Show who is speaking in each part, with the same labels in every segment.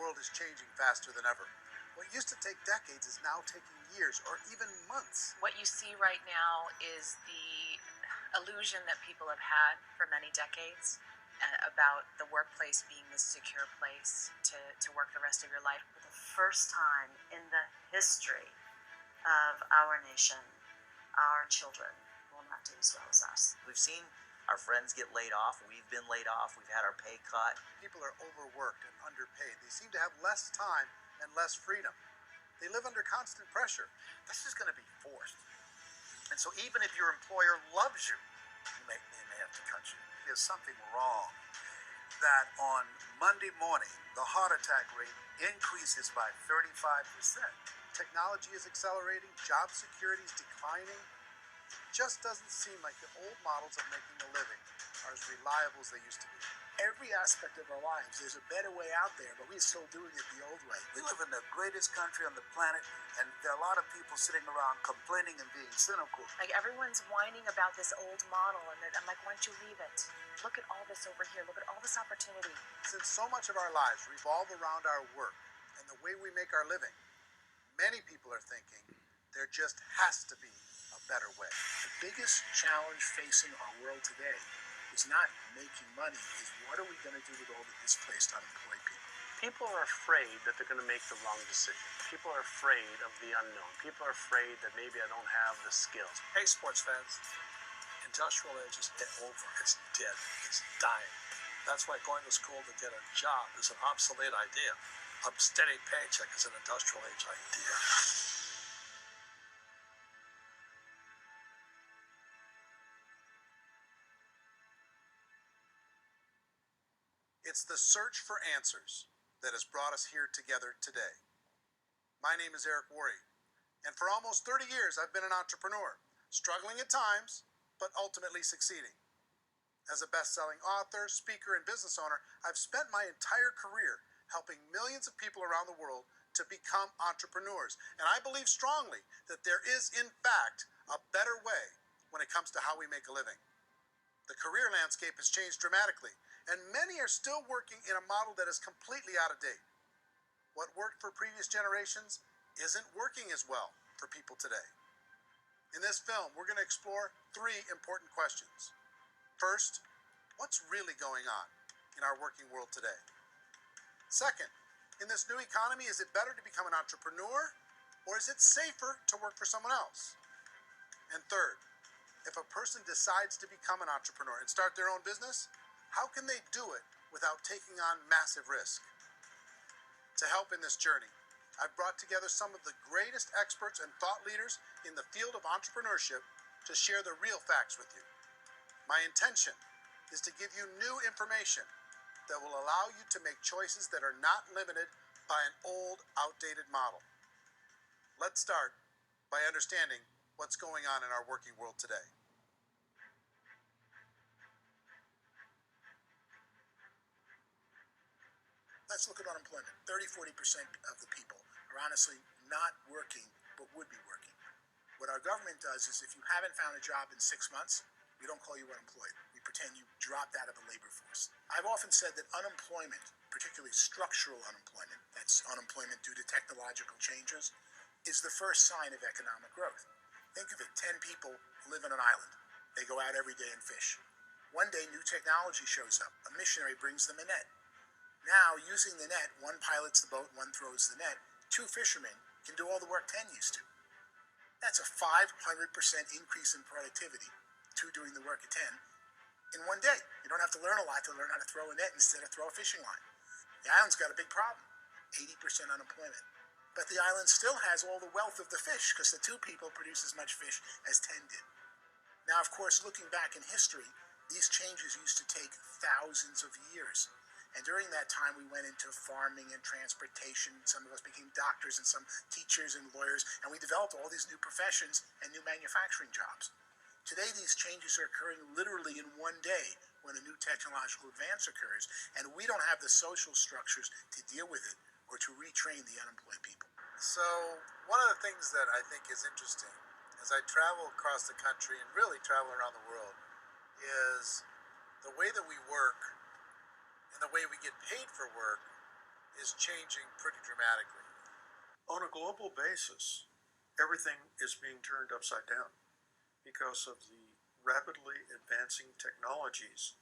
Speaker 1: world is changing faster than ever. What used to take decades is now taking years or even months.
Speaker 2: What you see right now is the illusion that people have had for many decades about the workplace being this secure place to work the rest of your life.
Speaker 3: For the first time in the history of our nation, our children will not do as well as us.
Speaker 4: We've seen our friends get laid off. We've been laid off. We've had our pay cut.
Speaker 1: People are overworked and underpaid. They seem to have less time and less freedom. They live under constant pressure.
Speaker 5: This is going to be forced. And so even if your employer loves you, they may have to cut you. There's something wrong that on Monday morning, the heart attack rate increases by 35%.
Speaker 1: Technology is accelerating. Job security is declining. It just doesn't seem like the old models of making a living are as reliable as they used to be.
Speaker 5: Every aspect of our lives, there's a better way out there, but we're still doing it the old way. We live in the greatest country on the planet, and there are a lot of people sitting around complaining and being cynical.
Speaker 2: Like, everyone's whining about this old model, and I'm like, why don't you leave it? Look at all this over here. Look at all this opportunity.
Speaker 1: Since so much of our lives revolve around our work and the way we make our living, many people are thinking there just has to be a better way.
Speaker 5: The biggest challenge facing our world today is not making money, is what are we going to do with all the displaced unemployed people?
Speaker 6: People are afraid that they're going to make the wrong decision. People are afraid of the unknown. People are afraid that maybe I don't have the skills.
Speaker 5: Hey, sports fans, industrial age is over. It's dead. It's dying. That's why going to school to get a job is an obsolete idea. A steady paycheck is an industrial age idea.
Speaker 1: It's the search for answers that has brought us here together today. My name is Eric Worre, and for almost 30 years I've been an entrepreneur, struggling at times, but ultimately succeeding. As a best-selling author, speaker, and business owner, I've spent my entire career helping millions of people around the world to become entrepreneurs. And I believe strongly that there is, in fact, a better way when it comes to how we make a living. The career landscape has changed dramatically, and many are still working in a model that is completely out of date. What worked for previous generations isn't working as well for people today. In this film, we're going to explore 3 important questions. First, what's really going on in our working world today? Second, in this new economy, is it better to become an entrepreneur, or is it safer to work for someone else? And third, if a person decides to become an entrepreneur and start their own business, how can they do it without taking on massive risk? To help in this journey, I've brought together some of the greatest experts and thought leaders in the field of entrepreneurship to share the real facts with you. My intention is to give you new information that will allow you to make choices that are not limited by an old, outdated model. Let's start by understanding what's going on in our working world today.
Speaker 5: Let's look at unemployment. 30-40% of the people are honestly not working, but would be working. What our government does is if you haven't found a job in 6 months, we don't call you unemployed. We pretend you dropped out of the labor force. I've often said that unemployment, particularly structural unemployment, that's unemployment due to technological changes, is the first sign of economic growth. Think of it, 10 people live on an island. They go out every day and fish. One day, new technology shows up. A missionary brings them a net. Now, using the net, one pilots the boat, one throws the net. 2 fishermen can do all the work 10 used to. That's a 500% increase in productivity, 2 doing the work of 10, in one day. You don't have to learn a lot to learn how to throw a net instead of throw a fishing line. The island's got a big problem, 80% unemployment. But the island still has all the wealth of the fish because the 2 people produce as much fish as 10 did. Now, of course, looking back in history, these changes used to take thousands of years. And during that time, we went into farming and transportation. Some of us became doctors and some teachers and lawyers. And we developed all these new professions and new manufacturing jobs. Today, these changes are occurring literally in one day when a new technological advance occurs. And we don't have the social structures to deal with it or to retrain the unemployed people.
Speaker 1: So, one of the things that I think is interesting as I travel across the country and really travel around the world is the way that we work and the way we get paid for work is changing pretty dramatically.
Speaker 7: On a global basis, everything is being turned upside down because of the rapidly advancing technologies.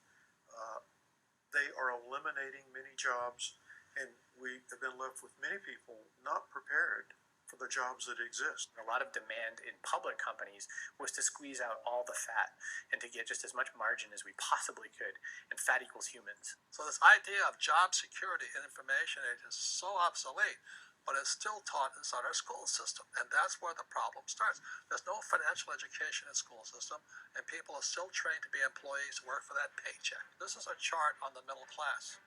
Speaker 7: They are eliminating many jobs, and we have been left with many people not prepared for the jobs that exist.
Speaker 8: A lot of demand in public companies was to squeeze out all the fat and to get just as much margin as we possibly could, and fat equals humans.
Speaker 1: So this idea of job security and information age is so obsolete, but it's still taught inside our school system, and that's where the problem starts. There's no financial education in school system, and people are still trained to be employees who work for that paycheck. This is a chart on the middle class.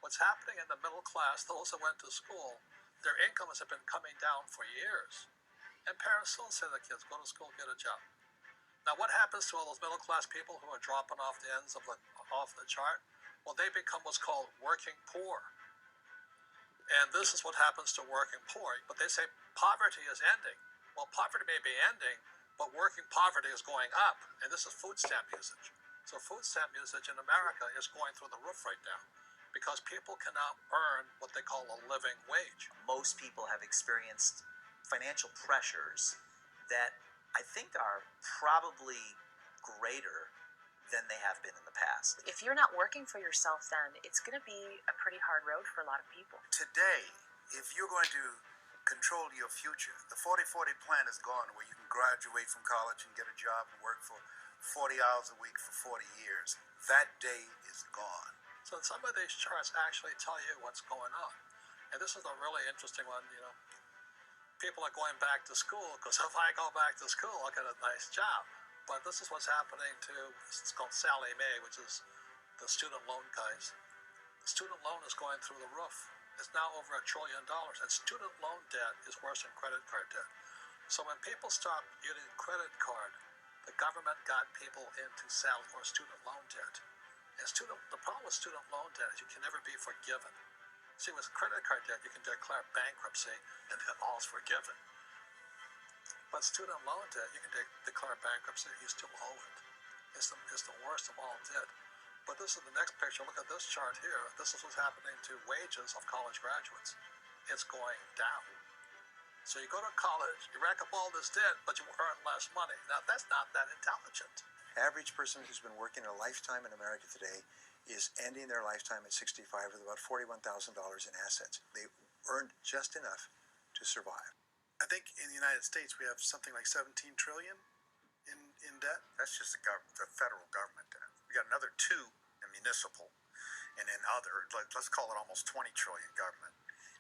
Speaker 1: What's happening in the middle class, those that went to school, their incomes have been coming down for years. And parents still say to their kids, go to school, get a job. Now what happens to all those middle class people who are dropping off the ends of off the chart? Well, they become what's called working poor. And this is what happens to working poor. But they say poverty is ending. Well, poverty may be ending, but working poverty is going up. And this is food stamp usage. So food stamp usage in America is going through the roof right now because people cannot earn what they call a living wage.
Speaker 4: Most people have experienced financial pressures that I think are probably greater than they have been in the past.
Speaker 2: If you're not working for yourself, then it's going to be a pretty hard road for a lot of people.
Speaker 1: Today, if you're going to control your future, the 40-40 plan is gone where you can graduate from college and get a job and work for 40 hours a week for 40 years. That day is gone. So some of these charts actually tell you what's going on. And this is a really interesting one, you know. People are going back to school because if I go back to school, I'll get a nice job. But this is what's happening to, it's called Sallie Mae, which is the student loan guys. The student loan is going through the roof. It's now over $1 trillion, and student loan debt is worse than credit card debt. So when people stopped using credit card, the government got people into student loan debt. And the problem with student loan debt is you can never be forgiven. See, with credit card debt, you can declare bankruptcy and then all's forgiven. But student loan debt, you can declare bankruptcy, you still owe it. It's the worst of all debt. But this is the next picture. Look at this chart here. This is what's happening to wages of college graduates. It's going down. So you go to college, you rack up all this debt, but you earn less money. Now, that's not that intelligent.
Speaker 9: Average person who's been working a lifetime in America today is ending their lifetime at 65 with about $41,000 in assets. They earned just enough to survive.
Speaker 1: I think in the United States we have something like 17 trillion in debt. That's just the federal government debt. We got another 2 in municipal, and in other, let's call it almost 20 trillion government.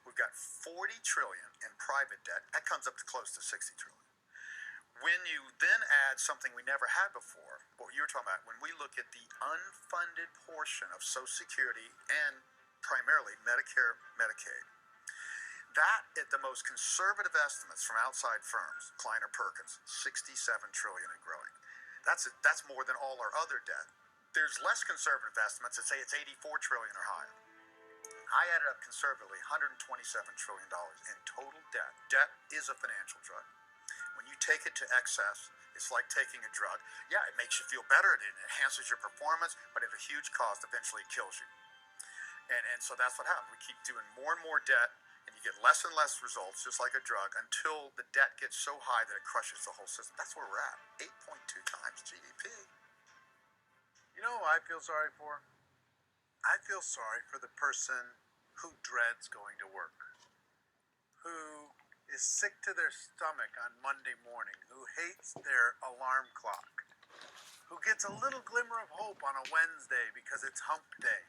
Speaker 1: We've got 40 trillion in private debt. That comes up to close to 60 trillion. When you then add something we never had before, what you were talking about, when we look at the unfunded portion of Social Security and primarily Medicare, Medicaid, that, at the most conservative estimates from outside firms, Kleiner Perkins, 67 trillion and growing. That's more than all our other debt. There's less conservative estimates that say it's 84 trillion or higher. I added up conservatively $127 trillion in total debt. Debt is a financial drug. When you take it to excess, it's like taking a drug. Yeah, it makes you feel better, it enhances your performance, but at a huge cost, eventually it kills you. And so that's what happens. We keep doing more and more debt, and you get less and less results, just like a drug, until the debt gets so high that it crushes the whole system. That's where we're at, 8.2 times GDP. You know who I feel sorry for? I feel sorry for the person who dreads going to work, who is sick to their stomach on Monday morning, who hates their alarm clock, who gets a little glimmer of hope on a Wednesday because it's hump day,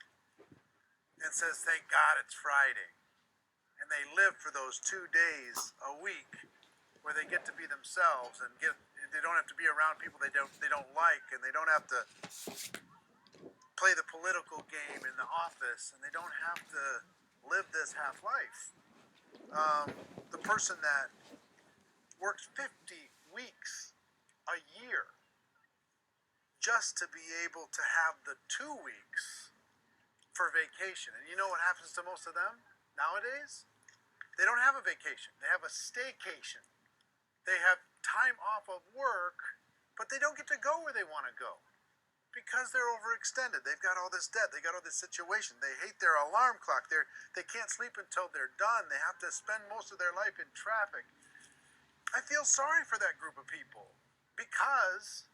Speaker 1: and says, thank God it's Friday. And they live for those 2 days a week where they get to be themselves and they don't have to be around people they don't like, and they don't have to play the political game in the office, and they don't have to live this half life. The person that works 50 weeks a year just to be able to have the 2 weeks for vacation. And you know what happens to most of them nowadays? They don't have a vacation. They have a staycation. They have time off of work, but they don't get to go where they want to go because they're overextended. They've got all this debt. They got all this situation. They hate their alarm clock. They can't sleep until they're done. They have to spend most of their life in traffic. I feel sorry for that group of people because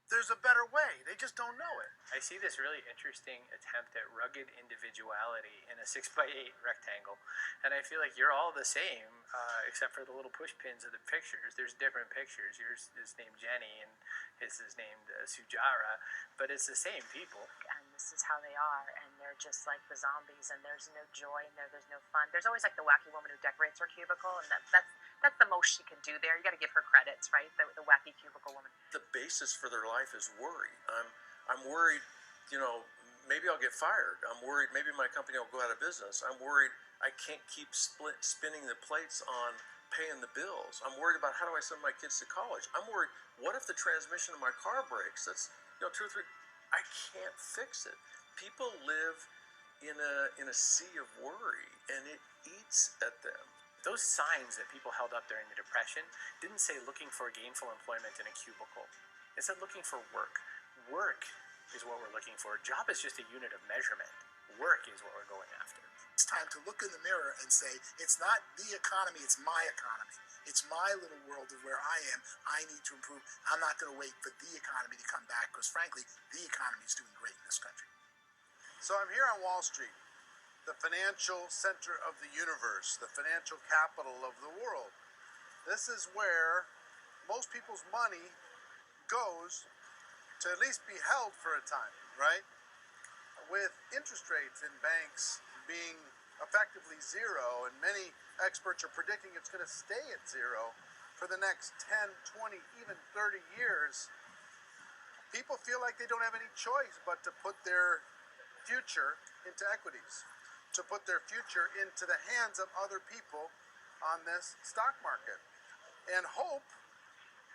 Speaker 1: there's a better way. They just don't know it.
Speaker 8: I see this really interesting attempt at rugged individuality in a 6x8 rectangle, and I feel like you're all the same, except for the little push pins of the pictures. There's different pictures. Yours is named Jenny, and his is named Sujara, but it's the same people.
Speaker 2: And this is how they are, and they're just like the zombies, and there's no joy in there, there's no fun. There's always like the wacky woman who decorates her cubicle, and that's the most she can do there. You got to give her credits, right? The wacky cubicle woman.
Speaker 10: The basis for their life is worry. I'm worried, maybe I'll get fired. I'm worried maybe my company will go out of business. I'm worried I can't keep spinning the plates on paying the bills. I'm worried about how do I send my kids to college. I'm worried, what if the transmission of my car breaks? That's 2 or 3. I can't fix it. People live in a sea of worry, and it eats at them.
Speaker 8: Those signs that people held up during the Depression didn't say looking for gainful employment in a cubicle. It said looking for work. Work is what we're looking for. Job is just a unit of measurement. Work is what we're going after.
Speaker 5: It's time to look in the mirror and say, it's not the economy, it's my economy. It's my little world of where I am. I need to improve. I'm not going to wait for the economy to come back because, frankly, the economy is doing great in this country.
Speaker 1: So I'm here on Wall Street, the financial center of the universe, the financial capital of the world. This is where most people's money goes to at least be held for a time, right? With interest rates in banks being effectively zero, and many experts are predicting it's going to stay at zero for the next 10, 20, even 30 years, people feel like they don't have any choice but to put their future into equities, to put their future into the hands of other people on this stock market, and hope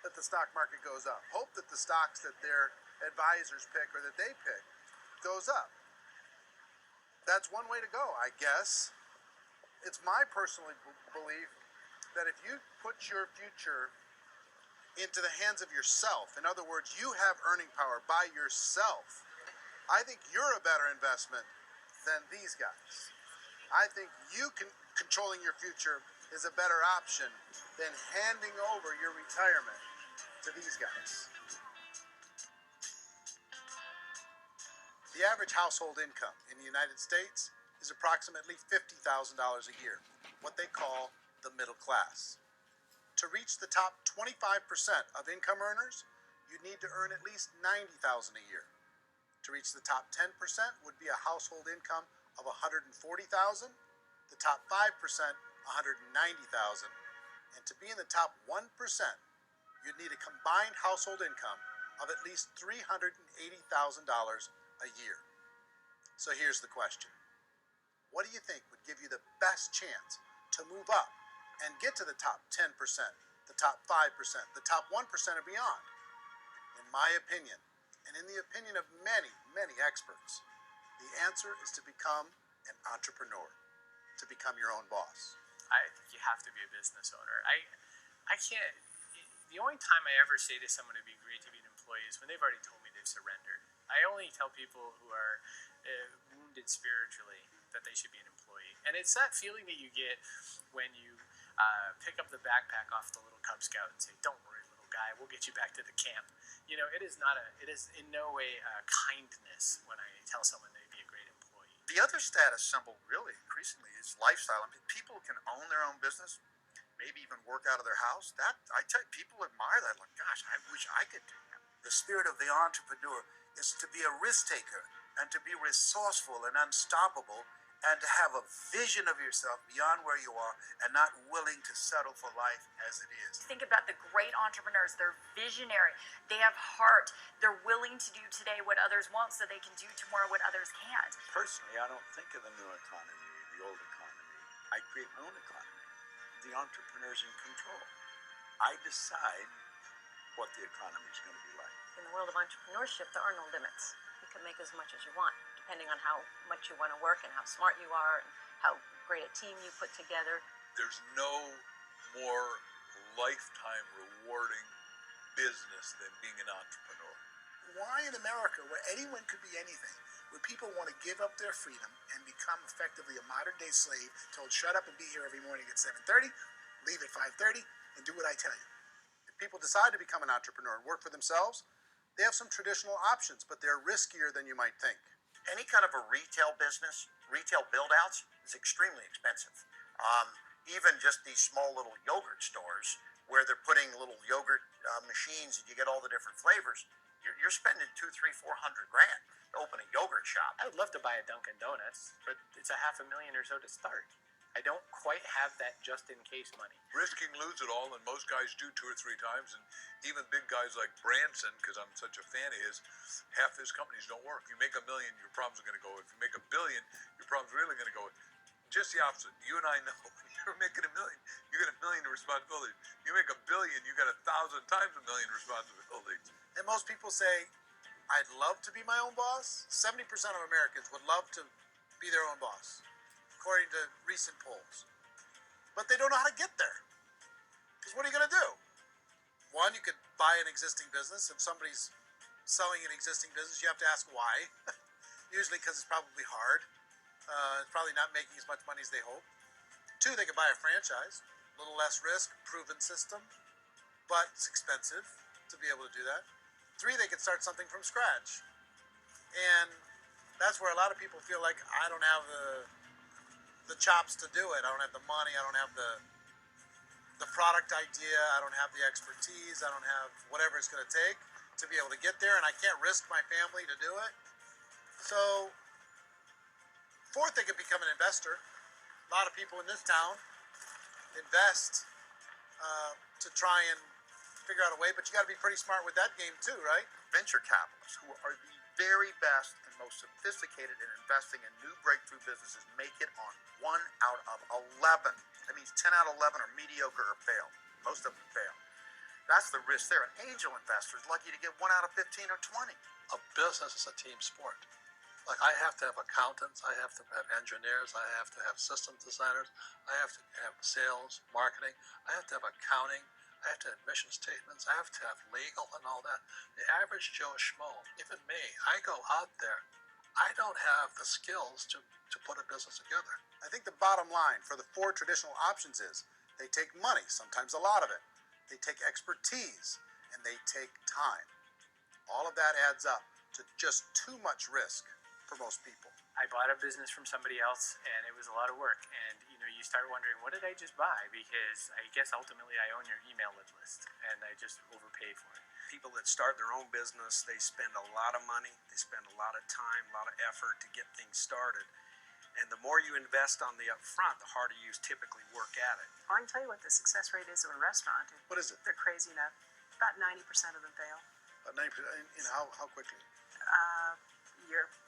Speaker 1: that the stock market goes up, hope that the stocks that their advisors pick or that they pick goes up. That's one way to go, I guess. It's my personal belief that if you put your future into the hands of yourself, in other words, you have earning power by yourself, I think you're a better investment than these guys. I think controlling your future is a better option than handing over your retirement to these guys. The average household income in the United States is approximately $50,000 a year, what they call the middle class. To reach the top 25% of income earners, you need to earn at least $90,000 a year. To reach the top 10% would be a household income of $140,000, the top 5%, $190,000, and to be in the top 1%, you'd need a combined household income of at least $380,000 a year. So here's the question. What do you think would give you the best chance to move up and get to the top 10%, the top 5%, the top 1% or beyond? In my opinion, and in the opinion of many, many experts, the answer is to become an entrepreneur, to become your own boss.
Speaker 8: I think you have to be a business owner. I can't. The only time I ever say to someone it'd be great to be an employee is when they've already told me they've surrendered. I only tell people who are wounded spiritually that they should be an employee. And it's that feeling that you get when you pick up the backpack off the little Cub Scout and say, "Don't worry, little guy, we'll get you back to the camp." It is in no way kindness when I tell someone they'd be a great employee.
Speaker 11: The other status symbol really increasingly is lifestyle. I mean, people can own their own business, maybe even work out of their house. That I tell you, people admire that. Like, gosh, I wish I could do that.
Speaker 12: The spirit of the entrepreneur is to be a risk taker and to be resourceful and unstoppable and to have a vision of yourself beyond where you are and not willing to settle for life as it is.
Speaker 13: Think about the great entrepreneurs. They're visionary. They have heart. They're willing to do today what others won't so they can do tomorrow what others can't.
Speaker 14: Personally, I don't think of the new economy, the old economy. I create my own economy. The entrepreneur's in control. I decide what the economy is going to be like.
Speaker 3: In the world of entrepreneurship, there are no limits. You can make as much as you want, depending on how much you want to work and how smart you are and how great a team you put together.
Speaker 10: There's no more lifetime rewarding business than being an entrepreneur.
Speaker 5: Why in America, where anyone could be anything, where people want to give up their freedom and become effectively a modern-day slave, told shut up and be here every morning at 7:30, leave at 5:30, and do what I tell you?
Speaker 1: If people decide to become an entrepreneur and work for themselves, they have some traditional options, but they're riskier than you might think.
Speaker 12: Any kind of a retail business, retail build-outs is extremely expensive. Even just these small little yogurt stores where they're putting little yogurt machines and you get all the different flavors, you're spending 200, 300, 400 grand to open a yogurt shop.
Speaker 8: I would love to buy a Dunkin' Donuts, but it's $500,000 or so to start. I don't quite have that just-in-case money.
Speaker 15: Risking lose it all, and most guys do 2 or 3 times, and even big guys like Branson, because I'm such a fan of his, half his companies don't work. You make $1 million, your problems are going to go. If you make $1 billion, your problem's really going to go. Just the opposite. You and I know you're making $1 million, you get $1 million in responsibility. You make $1 billion, you got 1,000 times $1 million in responsibilities.
Speaker 1: And most people say, I'd love to be my own boss. 70% of Americans would love to be their own boss, according to recent polls. But they don't know how to get there. Because what are you going to do? One, you could buy an existing business. If somebody's selling an existing business, you have to ask why. Usually because it's probably hard. It's probably not making as much money as they hope. Two, they could buy a franchise. A little less risk, proven system. But it's expensive to be able to do that. Three, they could start something from scratch. And that's where a lot of people feel like, I don't have the chops to do it. I don't have the money. I don't have the product idea. I don't have the expertise. I don't have whatever it's going to take to be able to get there, and I can't risk my family to do it. So, fourth, they could become an investor. A lot of people in this town invest to try and figure out a way, but you got to be pretty smart with that game too, right?
Speaker 11: Venture capitalists, who are the very best and most sophisticated in investing in new breakthrough businesses, make it on 1 out of 11. That means 10 out of 11 are mediocre or fail. Most of them fail. That's the risk there. An angel investor is lucky to get 1 out of 15 or 20.
Speaker 7: A business is a team sport. Like, I have to have accountants, I have to have engineers, I have to have system designers, I have to have sales, marketing, I have to have accounting, I have to have mission statements, I have to have legal and all that. The average Joe Schmo, even me, I go out there, I don't have the skills to put a business together.
Speaker 1: I think the bottom line for the 4 traditional options is they take money, sometimes a lot of it. They take expertise, and they take time. All of that adds up to just too much risk for most people.
Speaker 8: I bought a business from somebody else, and it was a lot of work. And you start wondering, what did I just buy? Because I guess ultimately I own your email list, and I just overpaid for it.
Speaker 16: People that start their own business, they spend a lot of money, they spend a lot of time, a lot of effort to get things started. And the more you invest on the upfront, the harder you typically work at it.
Speaker 3: I can tell you what the success rate is of a restaurant.
Speaker 1: What is it?
Speaker 3: They're crazy enough. About 90% of them fail.
Speaker 1: About 90%. In how quickly?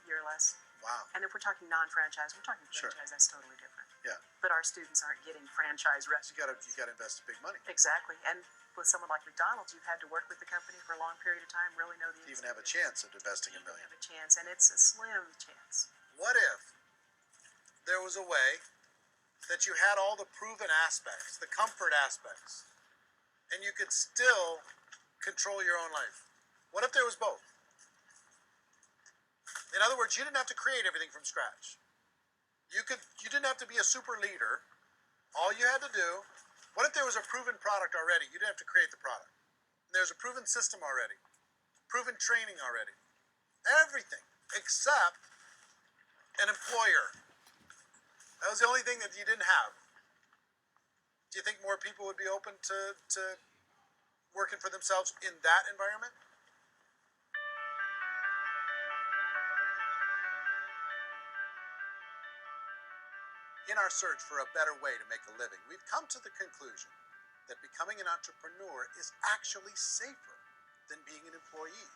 Speaker 3: Year less.
Speaker 1: Wow.
Speaker 3: And if we're talking non-franchise, we're talking
Speaker 1: Sure.
Speaker 3: franchise. That's totally different.
Speaker 1: Yeah.
Speaker 3: But our students aren't getting franchise
Speaker 1: You gotta invest big money
Speaker 3: Exactly. And with someone like McDonald's, you've had to work with the company for a long period of time, really know the
Speaker 1: to even have a chance of investing $1 million.
Speaker 3: have a chance, and it's a slim chance.
Speaker 1: What if there was a way that you had all the proven aspects, the comfort aspects, and you could still control your own life? What if there was both? In other words, you didn't have to create everything from scratch. You didn't have to be a super leader. All you had to do, what if there was a proven product already? You didn't have to create the product. There's a proven system already, proven training already. Everything except an employer. That was the only thing that you didn't have. Do you think more people would be open to working for themselves in that environment? In our search for a better way to make a living, we've come to the conclusion that becoming an entrepreneur is actually safer than being an employee.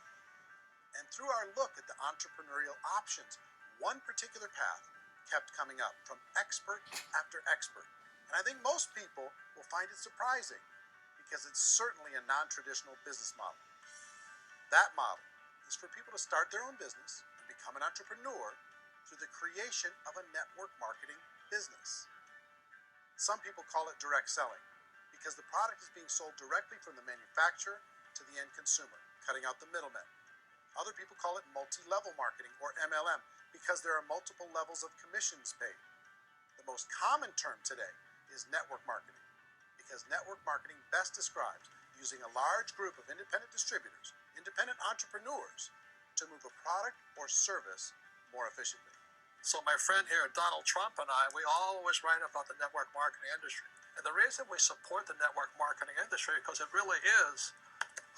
Speaker 1: And through our look at the entrepreneurial options, one particular path kept coming up from expert after expert. And I think most people will find it surprising because it's certainly a non-traditional business model. That model is for people to start their own business and become an entrepreneur through the creation of a network marketing business. Some people call it direct selling because the product is being sold directly from the manufacturer to the end consumer, cutting out the middlemen. Other people call it multi-level marketing, or MLM, because there are multiple levels of commissions paid. The most common term today is network marketing, because network marketing best describes using a large group of independent distributors, independent entrepreneurs, to move a product or service more efficiently.
Speaker 17: So my friend here, Donald Trump, and I, we always write about the network marketing industry. And the reason we support the network marketing industry is because it really is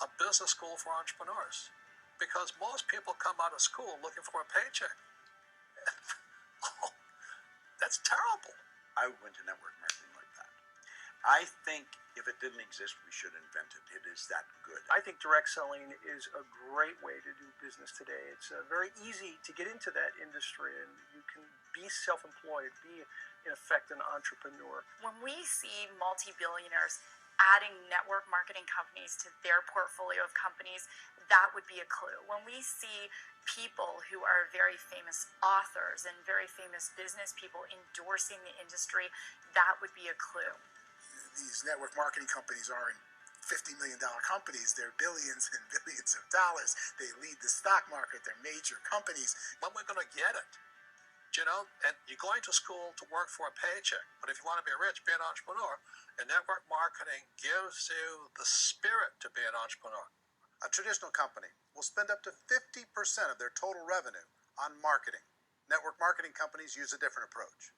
Speaker 17: a business school for entrepreneurs. Because most people come out of school looking for a paycheck. Oh, that's terrible.
Speaker 14: I went to network marketing like that. I think if it didn't exist, we should invent it. It is that good.
Speaker 18: I think direct selling is a great way to do business today. It's very easy to get into that industry, and you can be self-employed, be, in effect, an entrepreneur.
Speaker 13: When we see multi-billionaires adding network marketing companies to their portfolio of companies, that would be a clue. When we see people who are very famous authors and very famous business people endorsing the industry, that would be a clue.
Speaker 5: These network marketing companies aren't $50 million companies. They're billions and billions of dollars. They lead the stock market. They're major companies.
Speaker 17: When we're going to get it? You know, and you're going to school to work for a paycheck. But if you want to be rich, be an entrepreneur. And network marketing gives you the spirit to be an entrepreneur.
Speaker 1: A traditional company will spend up to 50% of their total revenue on marketing. Network marketing companies use a different approach.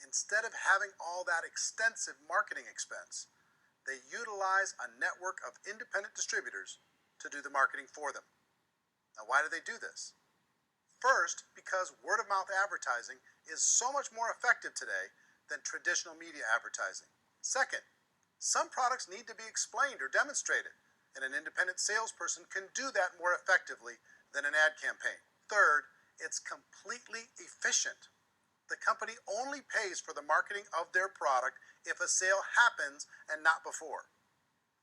Speaker 1: Instead of having all that extensive marketing expense, they utilize a network of independent distributors to do the marketing for them. Now, why do they do this? First, because word-of-mouth advertising is so much more effective today than traditional media advertising. Second, some products need to be explained or demonstrated, and an independent salesperson can do that more effectively than an ad campaign. Third, it's completely efficient. The company only pays for the marketing of their product if a sale happens and not before.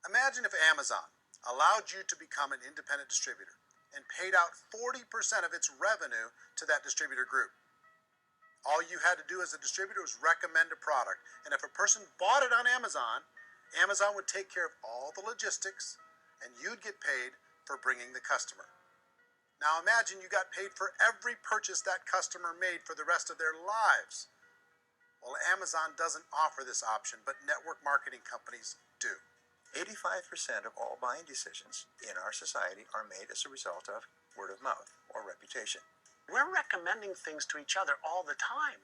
Speaker 1: Imagine if Amazon allowed you to become an independent distributor and paid out 40% of its revenue to that distributor group. All you had to do as a distributor was recommend a product, and if a person bought it on Amazon, Amazon would take care of all the logistics, and you'd get paid for bringing the customer. Now imagine you got paid for every purchase that customer made for the rest of their lives. Well, Amazon doesn't offer this option, but network marketing companies do.
Speaker 9: 85% of all buying decisions in our society are made as a result of word of mouth or reputation.
Speaker 6: We're recommending things to each other all the time.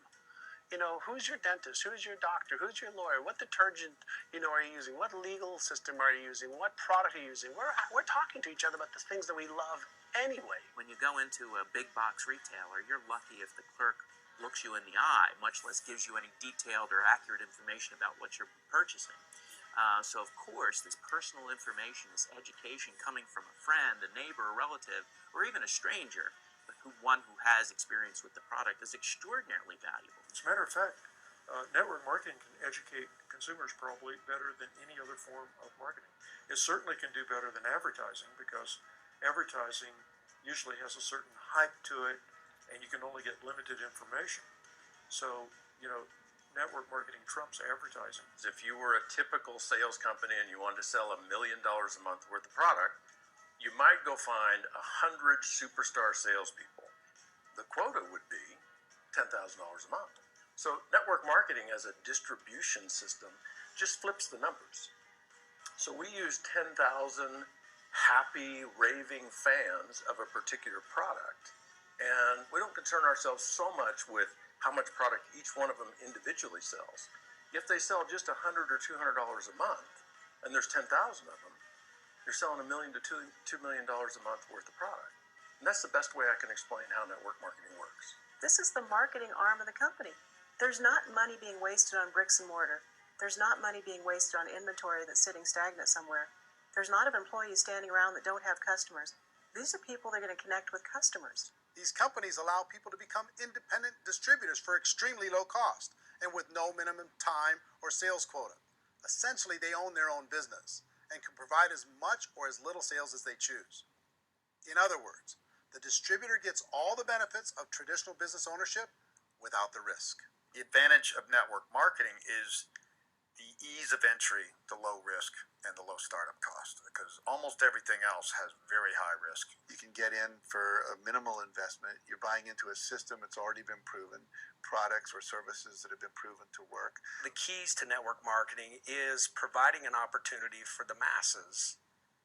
Speaker 6: You know, who's your dentist? Who's your doctor? Who's your lawyer? What detergent, are you using? What legal system are you using? What product are you using? We're talking to each other about the things that we love anyway.
Speaker 19: When you go into a big box retailer, you're lucky if the clerk looks you in the eye, much less gives you any detailed or accurate information about what you're purchasing. So, of course, this personal information, this education coming from a friend, a neighbor, a relative, or even a stranger, but one who has experience with the product, is extraordinarily valuable.
Speaker 7: As a matter of fact, network marketing can educate consumers probably better than any other form of marketing. It certainly can do better than advertising, because advertising usually has a certain hype to it, and you can only get limited information. So, network marketing trumps advertising.
Speaker 10: If you were a typical sales company and you wanted to sell $1 million a month worth of product, you might go find 100 superstar salespeople. The quota would be $10,000 a month. So network marketing as a distribution system just flips the numbers. So we use 10,000 happy, raving fans of a particular product, and we don't concern ourselves so much with how much product each one of them individually sells. If they sell just $100 or $200 a month, and there's 10,000 of them, you're selling $1 million to $2 million a month worth of product. And that's the best way I can explain how network marketing works.
Speaker 3: This is the marketing arm of the company. There's not money being wasted on bricks and mortar. There's not money being wasted on inventory that's sitting stagnant somewhere. There's not of employees standing around that don't have customers. These are people that are going to connect with customers.
Speaker 1: These companies allow people to become independent distributors for extremely low cost and with no minimum time or sales quota. Essentially, they own their own business and can provide as much or as little sales as they choose. In other words, the distributor gets all the benefits of traditional business ownership without the risk.
Speaker 11: The advantage of network marketing is the ease of entry, the low risk, and the low startup cost, because almost everything else has very high risk.
Speaker 9: You can get in for a minimal investment. You're buying into a system that's already been proven, products or services that have been proven to work.
Speaker 16: The keys to network marketing is providing an opportunity for the masses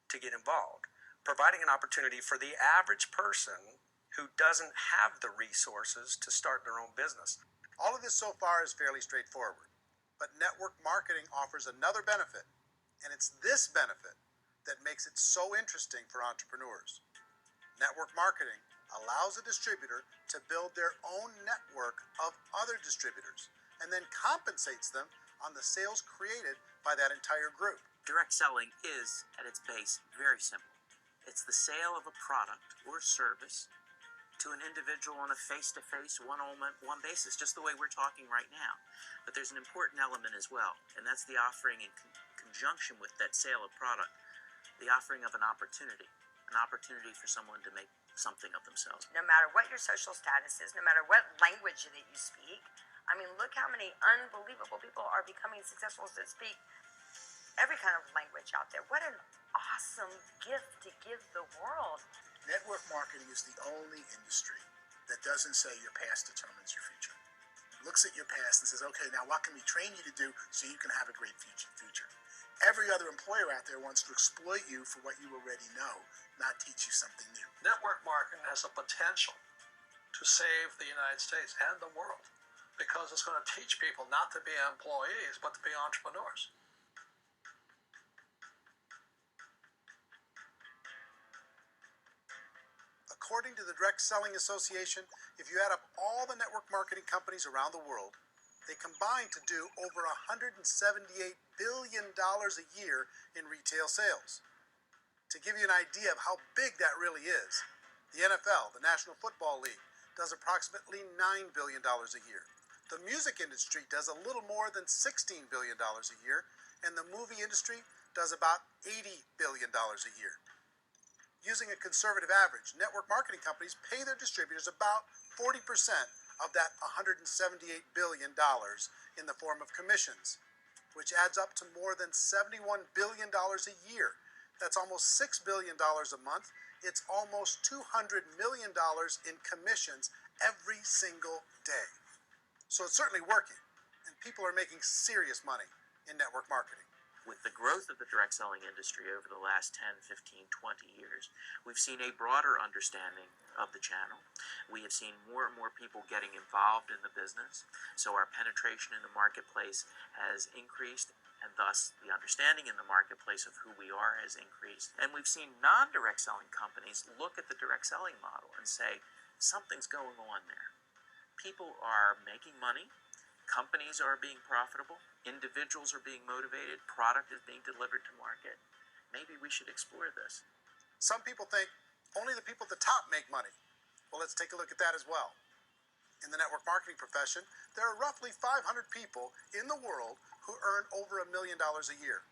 Speaker 16: to get involved, providing an opportunity for the average person who doesn't have the resources to start their own business.
Speaker 1: All of this so far is fairly straightforward, but network marketing offers another benefit, and it's this benefit that makes it so interesting for entrepreneurs. Network marketing allows a distributor to build their own network of other distributors and then compensates them on the sales created by that entire group.
Speaker 19: Direct selling is, at its base, very simple. It's the sale of a product or service to an individual on a face-to-face, one-on-one basis, just the way we're talking right now. But there's an important element as well, and that's the offering in conjunction with that sale of product, the offering of an opportunity for someone to make something of themselves.
Speaker 20: No matter what your social status is, no matter what language that you speak, I mean, look how many unbelievable people are becoming successful that speak every kind of language out there. What an awesome gift to give the world.
Speaker 5: Network marketing is the only industry that doesn't say your past determines your future. It looks at your past and says, okay, now what can we train you to do so you can have a great future? Every other employer out there wants to exploit you for what you already know, not teach you something new.
Speaker 17: Network marketing has the potential to save the United States and the world because it's going to teach people not to be employees, but to be entrepreneurs.
Speaker 1: According to the Direct Selling Association, if you add up all the network marketing companies around the world, they combine to do over $178 billion a year in retail sales. To give you an idea of how big that really is, the NFL, the National Football League, does approximately $9 billion a year. The music industry does a little more than $16 billion a year, and the movie industry does about $80 billion a year. Using a conservative average, network marketing companies pay their distributors about 40% of that $178 billion in the form of commissions, which adds up to more than $71 billion a year. That's almost $6 billion a month. It's almost $200 million in commissions every single day. So it's certainly working, and people are making serious money in network marketing.
Speaker 19: With the growth of the direct selling industry over the last 10, 15, 20 years, we've seen a broader understanding of the channel. We have seen more and more people getting involved in the business, so our penetration in the marketplace has increased, and thus the understanding in the marketplace of who we are has increased. And we've seen non-direct selling companies look at the direct selling model and say, something's going on there. People are making money, companies are being profitable, individuals are being motivated, product is being delivered to market. Maybe we should explore this.
Speaker 1: Some people think only the people at the top make money. Well, let's take a look at that as well. In the network marketing profession, there are roughly 500 people in the world who earn over $1 million a year.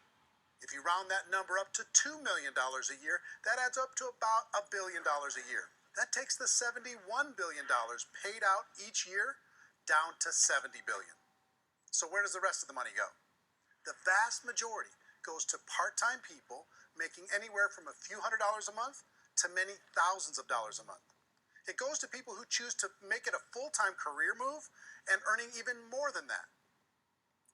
Speaker 1: If you round that number up to $2 million a year, that adds up to about $1 billion a year. That takes the $71 billion paid out each year down to $70 billion. So where does the rest of the money go? The vast majority goes to part-time people making anywhere from a few $100s a month to many thousands of dollars a month. It goes to people who choose to make it a full-time career move and earning even more than that.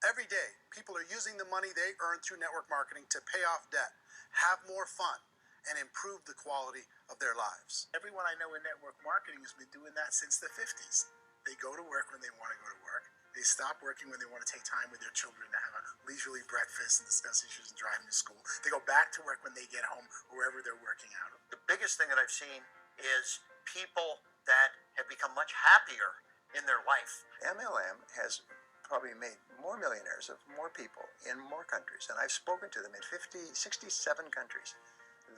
Speaker 1: Every day, people are using the money they earn through network marketing to pay off debt, have more fun, and improve the quality of their lives.
Speaker 5: Everyone I know in network marketing has been doing that since the 50s. They go to work when they want to go to work. They stop working when they want to take time with their children to have a leisurely breakfast and discuss issues and driving to school. They go back to work when they get home, wherever they're working out of.
Speaker 11: The biggest thing that I've seen is people that have become much happier in their life.
Speaker 9: MLM has probably made more millionaires of more people in more countries, and I've spoken to them in 67 countries,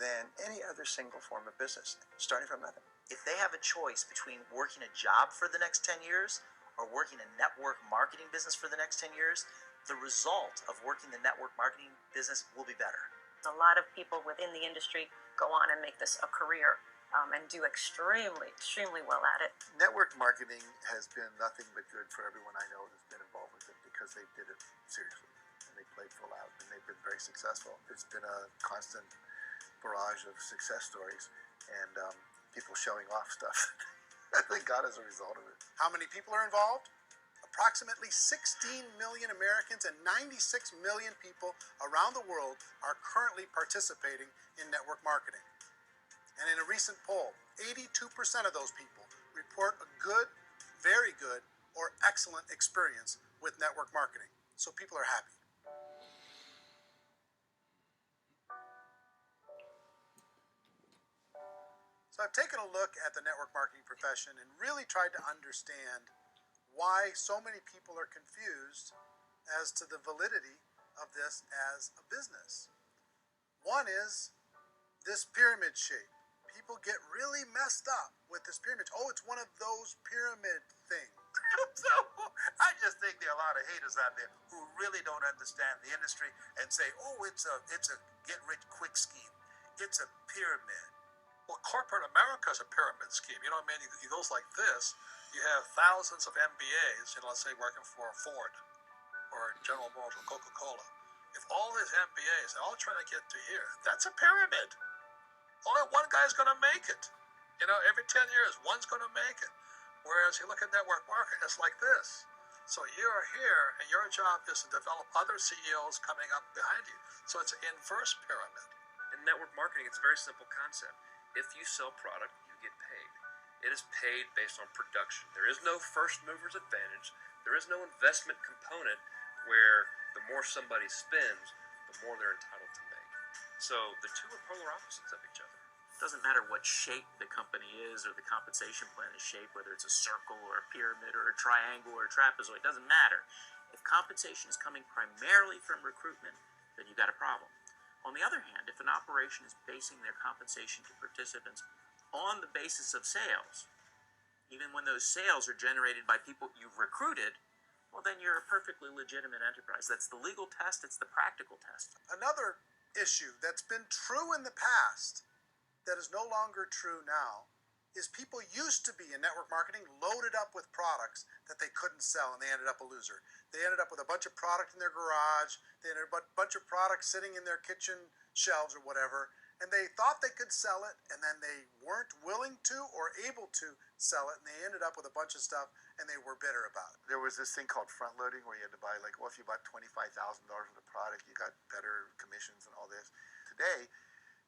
Speaker 9: than any other single form of business, starting from nothing.
Speaker 4: If they have a choice between working a job for the next 10 years or working a network marketing business for the next 10 years, the result of working the network marketing business will be better.
Speaker 3: A lot of people within the industry go on and make this a career and do extremely well at it.
Speaker 9: Network marketing has been nothing but good for everyone I know that's been involved with it because they did it seriously. and they played full out, and they've been very successful. It's been a constant barrage of success stories and people showing off stuff. They got as a result of it.
Speaker 1: How many people are involved? Approximately 16 million Americans and 96 million people around the world are currently participating in network marketing. And in a recent poll, 82% of those people report a good, very good, or excellent experience with network marketing. So people are happy. So I've taken a look at the network marketing profession and really tried to understand why so many people are confused as to the validity of this as a business. One is this pyramid shape. People get really messed up with this pyramid. Oh, it's one of those pyramid things.
Speaker 12: So I just think there are a lot of haters out there who really don't understand the industry and say, "Oh, it's a get-rich-quick scheme. It's a pyramid."
Speaker 17: Well, corporate America is a pyramid scheme. You know what I mean? It goes like this. You have thousands of MBAs, let's say working for Ford or General Motors or Coca-Cola. If all these MBAs, they're all trying to get to here, that's a pyramid. Only one guy's going to make it. Every 10 years, one's going to make it. Whereas you look at network marketing, it's like this. So you're here, and your job is to develop other CEOs coming up behind you. So it's an inverse pyramid.
Speaker 21: In network marketing, it's a very simple concept. If you sell product, you get paid. It is paid based on production. There is no first mover's advantage. There is no investment component where the more somebody spends, the more they're entitled to make. So the two are polar opposites of each other.
Speaker 19: It doesn't matter what shape the company is or the compensation plan is shaped, whether it's a circle or a pyramid or a triangle or a trapezoid, it doesn't matter. If compensation is coming primarily from recruitment, then you got a problem. On the other hand, if an operation is basing their compensation to participants on the basis of sales, even when those sales are generated by people you've recruited, well, then you're a perfectly legitimate enterprise. That's the legal test. It's the practical test.
Speaker 1: Another issue that's been true in the past that is no longer true now is people used to be in network marketing loaded up with products that they couldn't sell, and they ended up a loser. They ended up with a bunch of product in their garage. They ended up with a bunch of products sitting in their kitchen shelves or whatever, and they thought they could sell it, and then they weren't willing to or able to sell it, and they ended up with a bunch of stuff, and they were bitter about it.
Speaker 9: There was this thing called front loading where you had to buy, if you bought $25,000 worth of product, you got better commissions and all this. Today,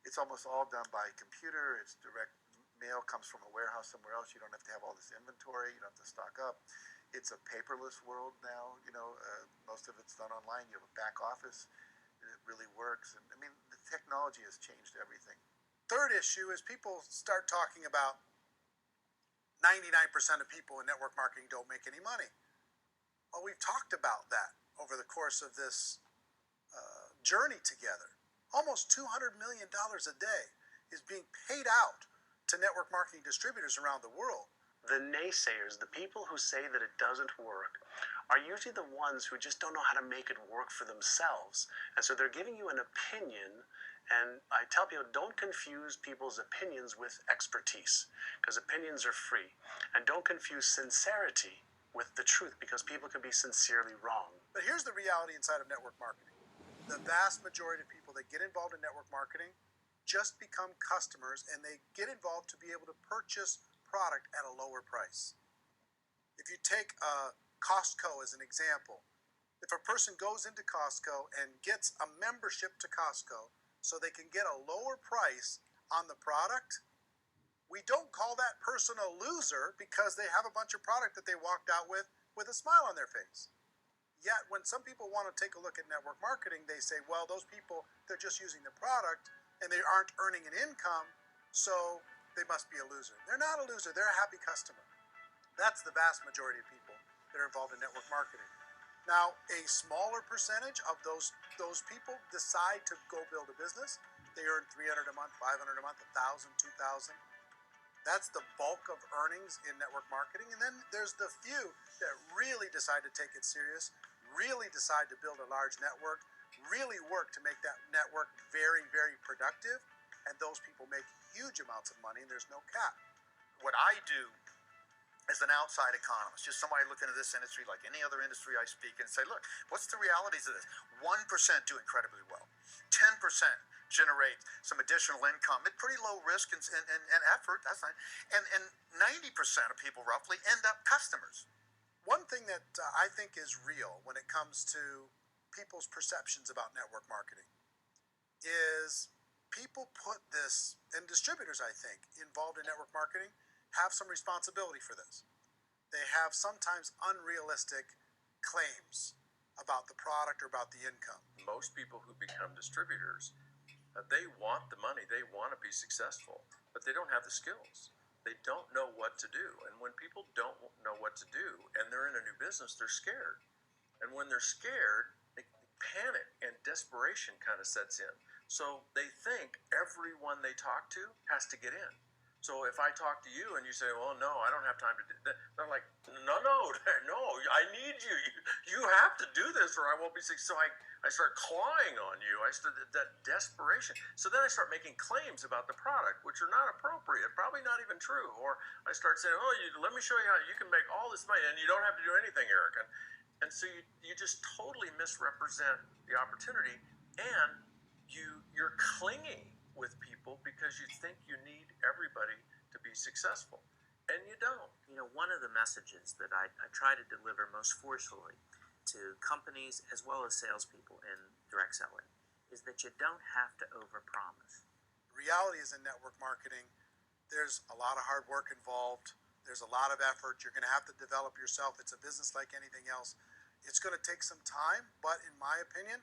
Speaker 9: it's almost all done by computer. It's direct mail, comes from a warehouse somewhere else. You don't have to have all this inventory. You don't have to stock up. It's a paperless world now. Most of it's done online. You have a back office. It really works. And the technology has changed everything.
Speaker 1: Third issue is people start talking about 99% of people in network marketing don't make any money. Well, we've talked about that over the course of this journey together. Almost $200 million a day is being paid out to network marketing distributors around the world.
Speaker 6: The naysayers, the people who say that it doesn't work, are usually the ones who just don't know how to make it work for themselves. And so they're giving you an opinion, and I tell people, don't confuse people's opinions with expertise, because opinions are free. And don't confuse sincerity with the truth, because people can be sincerely wrong.
Speaker 1: But here's the reality inside of network marketing. The vast majority of people that get involved in network marketing just become customers, and they get involved to be able to purchase product at a lower price. If you take Costco as an example, if a person goes into Costco and gets a membership to Costco so they can get a lower price on the product, we don't call that person a loser because they have a bunch of product that they walked out with a smile on their face. Yet when some people want to take a look at network marketing, they say, well, those people, they're just using the product and they aren't earning an income, so they must be a loser. They're not a loser. They're a happy customer. That's the vast majority of people that are involved in network marketing. Now, a smaller percentage of those people decide to go build a business. They earn $300 a month, $500 a month, $1,000, $2,000. That's the bulk of earnings in network marketing. And then there's the few that really decide to take it serious, really decide to build a large network, really work to make that network very, very productive. And those people make huge amounts of money, and there's no cap.
Speaker 11: What I do as an outside economist, just somebody looking at this industry like any other industry I speak and say, look, what's the realities of this? 1% do incredibly well. 10% generate some additional income at pretty low risk and effort. That's not, and 90% of people roughly end up customers.
Speaker 1: One thing that I think is real when it comes to people's perceptions about network marketing is people put this, and distributors, I think, involved in network marketing have some responsibility for this. They have sometimes unrealistic claims about the product or about the income.
Speaker 10: Most people who become distributors, they want the money, they want to be successful, but they don't have the skills. They don't know what to do. And when people don't know what to do and they're in a new business, they're scared. And when they're scared, panic and desperation kind of sets in. So they think everyone they talk to has to get in. So if I talk to you and you say, well, no, I don't have time to do that, they're like, no, I need you. You have to do this or I won't be successful. So I start clawing on you. I start that desperation. So then I start making claims about the product, which are not appropriate, probably not even true. Or I start saying, let me show you how you can make all this money and you don't have to do anything, Eric. And so you just totally misrepresent the opportunity, and you're clinging with people because you think you need everybody to be successful, and you don't.
Speaker 19: You know, one of the messages that I try to deliver most forcefully to companies as well as salespeople in direct selling is that you don't have to overpromise.
Speaker 1: Reality is in network marketing, there's a lot of hard work involved. There's a lot of effort. You're going to have to develop yourself. It's a business like anything else. It's going to take some time, but in my opinion,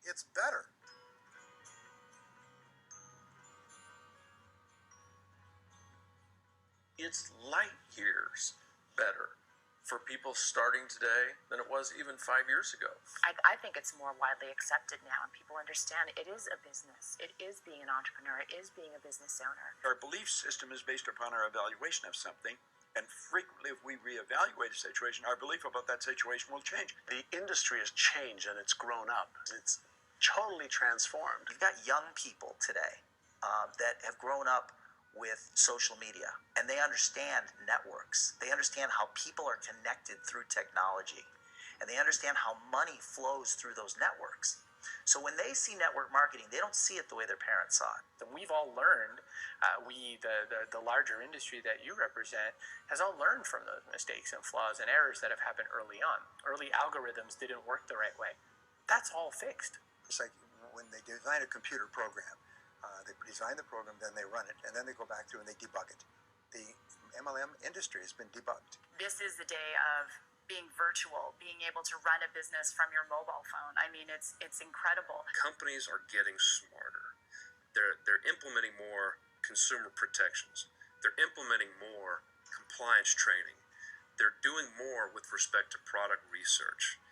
Speaker 1: it's better.
Speaker 10: It's light years better for people starting today than it was even 5 years ago.
Speaker 2: I think it's more widely accepted now, and people understand it is a business. It is being an entrepreneur. It is being a business owner.
Speaker 14: Our belief system is based upon our evaluation of something. And frequently, if we reevaluate a situation, our belief about that situation will change.
Speaker 6: The industry has changed and it's grown up. It's totally transformed.
Speaker 4: You've got young people today that have grown up with social media, and they understand networks. They understand how people are connected through technology, and they understand how money flows through those networks. So when they see network marketing, they don't see it the way their parents saw it.
Speaker 8: And we've all learned, the larger industry that you represent, has all learned from those mistakes and flaws and errors that have happened early on. Early algorithms didn't work the right way. That's all fixed.
Speaker 9: It's like when they design a computer program, they design the program, then they run it, and then they go back through and they debug it. The MLM industry has been debugged.
Speaker 13: This is the day of being virtual, being able to run a business from your mobile phone. I mean, it's incredible.
Speaker 21: Companies are getting smarter. They're implementing more consumer protections. They're implementing more compliance training. They're doing more with respect to product research.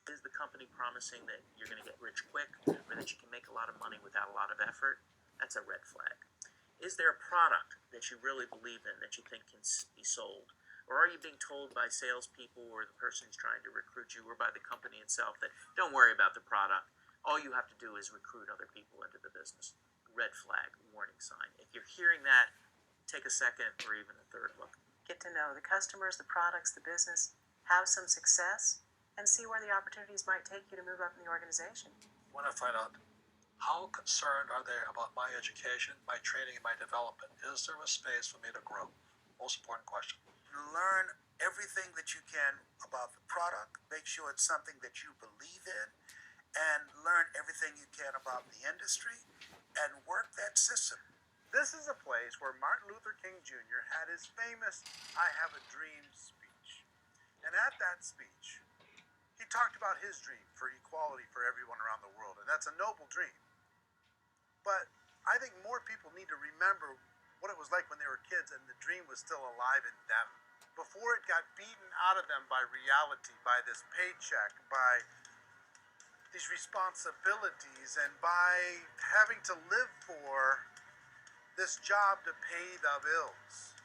Speaker 19: Is the company promising that you're going to get rich quick or that you can make a lot of money without a lot of effort? That's a red flag. Is there a product that you really believe in that you think can be sold? Or are you being told by salespeople or the person who's trying to recruit you or by the company itself that don't worry about the product, all you have to do is recruit other people into the business? Red flag, warning sign. If you're hearing that, take a second or even a third look.
Speaker 3: Get to know the customers, the products, the business, have some success, and see where the opportunities might take you to move up in the organization.
Speaker 17: I want to find out, how concerned are they about my education, my training, and my development? Is there a space for me to grow? Most important question.
Speaker 12: Learn everything that you can about the product. Make sure it's something that you believe in. And learn everything you can about the industry. And work that system.
Speaker 1: This is a place where Martin Luther King Jr. had his famous I Have a Dream speech. And at that speech, he talked about his dream for equality for everyone around the world. And that's a noble dream. But I think more people need to remember what it was like when they were kids and the dream was still alive in them. Before it got beaten out of them by reality, by this paycheck, by these responsibilities, and by having to live for this job to pay the bills.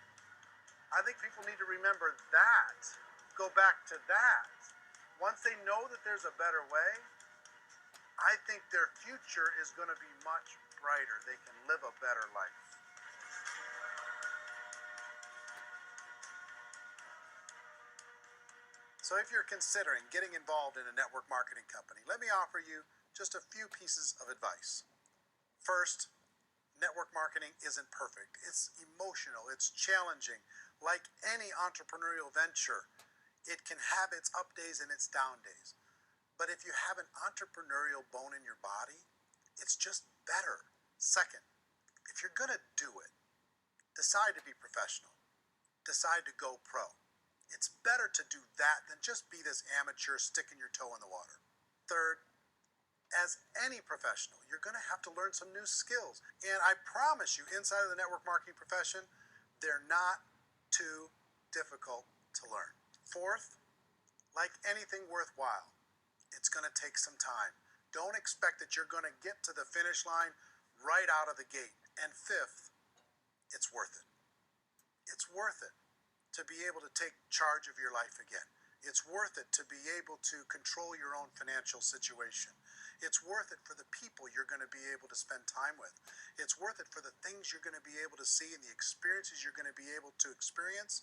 Speaker 1: I think people need to remember that. Go back to that. Once they know that there's a better way, I I think their future is going to be much brighter. They can live a better life. So if you're considering getting involved in a network marketing company, let me offer you just a few pieces of advice. First, network marketing isn't perfect. It's emotional, it's challenging. Like any entrepreneurial venture, it can have its up days and its down days. But if you have an entrepreneurial bone in your body, it's just better. Second, if you're gonna do it, decide to be professional. Decide to go pro. It's better to do that than just be this amateur sticking your toe in the water. Third, as any professional, you're going to have to learn some new skills. And I promise you, inside of the network marketing profession, they're not too difficult to learn. Fourth, like anything worthwhile, it's going to take some time. Don't expect that you're going to get to the finish line right out of the gate. And fifth, it's worth it. It's worth it to be able to take charge of your life again. It's worth it to be able to control your own financial situation. It's worth it for the people you're going to be able to spend time with. It's worth it for the things you're going to be able to see and the experiences you're going to be able to experience.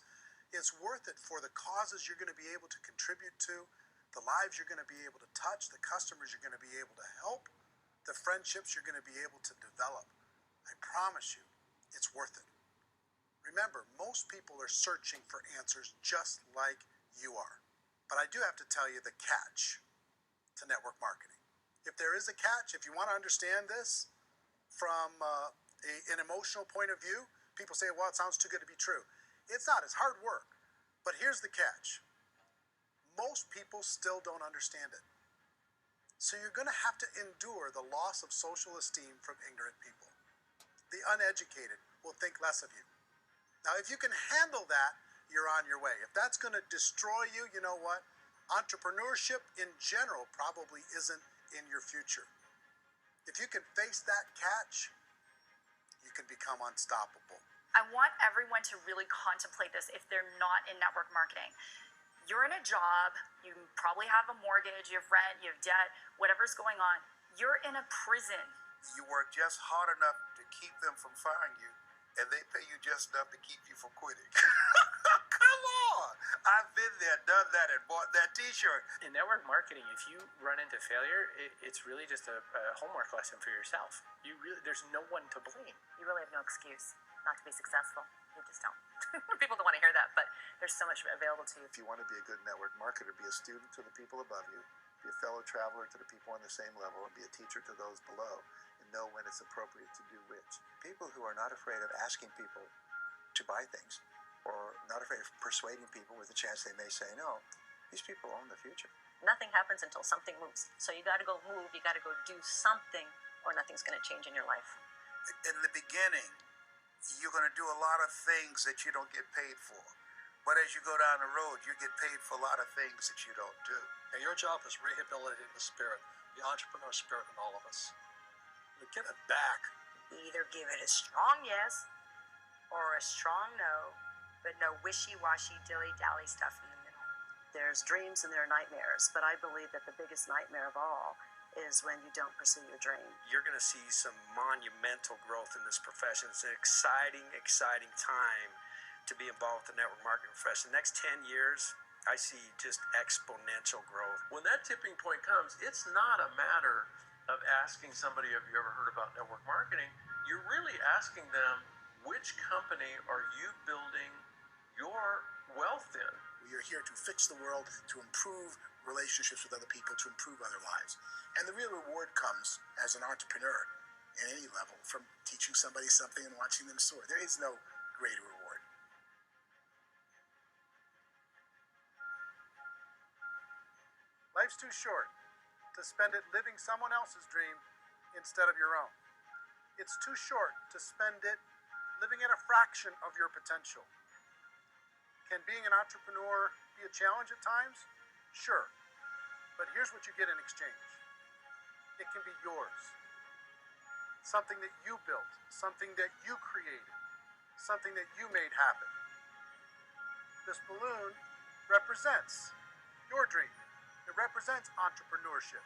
Speaker 1: It's worth it for the causes you're going to be able to contribute to, the lives you're going to be able to touch, the customers you're going to be able to help, the friendships you're going to be able to develop. I promise you, it's worth it. Remember, most people are searching for answers just like you are. But I do have to tell you the catch to network marketing. If there is a catch, if you want to understand this from an emotional point of view, people say, well, it sounds too good to be true. It's not. It's hard work. But here's the catch. Most people still don't understand it. So you're going to have to endure the loss of social esteem from ignorant people. The uneducated will think less of you. Now, if you can handle that, you're on your way. If that's going to destroy you, you know what? Entrepreneurship in general probably isn't in your future. If you can face that catch, you can become unstoppable.
Speaker 13: I want everyone to really contemplate this if they're not in network marketing. You're in a job, you probably have a mortgage, you have rent, you have debt, whatever's going on. You're in a prison.
Speaker 12: You work just hard enough to keep them from firing you, and they pay you just enough to keep you from quitting. Come on! I've been there, done that, and bought that t-shirt.
Speaker 8: In network marketing, if you run into failure, it's really just a homework lesson for yourself. There's no one to blame.
Speaker 2: You really have no excuse not to be successful. You just don't. People don't want to hear that, but there's so much available to you.
Speaker 9: If you want to be a good network marketer, be a student to the people above you, be a fellow traveler to the people on the same level, and be a teacher to those below, and know when it's appropriate to do which. People who are not afraid of asking people to buy things, or not afraid of persuading people with a chance they may say no, these people own the future.
Speaker 3: Nothing happens until something moves. So you got to go move, you got to go do something, or nothing's going to change in your life.
Speaker 12: In the beginning, you're going to do a lot of things that you don't get paid for. But as you go down the road, you get paid for a lot of things that you don't do.
Speaker 17: And your job is rehabilitating the spirit, the entrepreneur spirit in all of us. We get it back.
Speaker 20: Either give it a strong yes or a strong no, but no wishy-washy, dilly-dally stuff in the middle.
Speaker 3: There's dreams and there are nightmares, but I believe that the biggest nightmare of all is when you don't pursue your dream.
Speaker 16: You're going to see some monumental growth in this profession. It's an exciting, exciting time to be involved with the network marketing profession. The next 10 years, I see just exponential growth.
Speaker 10: When that tipping point comes, it's not a matter of asking somebody, have you ever heard about network marketing? You're really asking them, which company are you building your wealth in?
Speaker 5: We are here to fix the world, to improve relationships with other people, to improve other lives. And the real reward comes as an entrepreneur at any level from teaching somebody something and watching them soar. There is no greater reward.
Speaker 1: Life's too short to spend it living someone else's dream instead of your own. It's too short to spend it living at a fraction of your potential. Can being an entrepreneur be a challenge at times? Sure. But here's what you get in exchange. It can be yours. Something that you built, something that you created, something that you made happen. This balloon represents your dream. It represents entrepreneurship.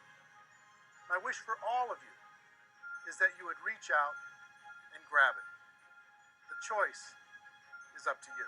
Speaker 1: My wish for all of you is that you would reach out and grab it. The choice is up to you.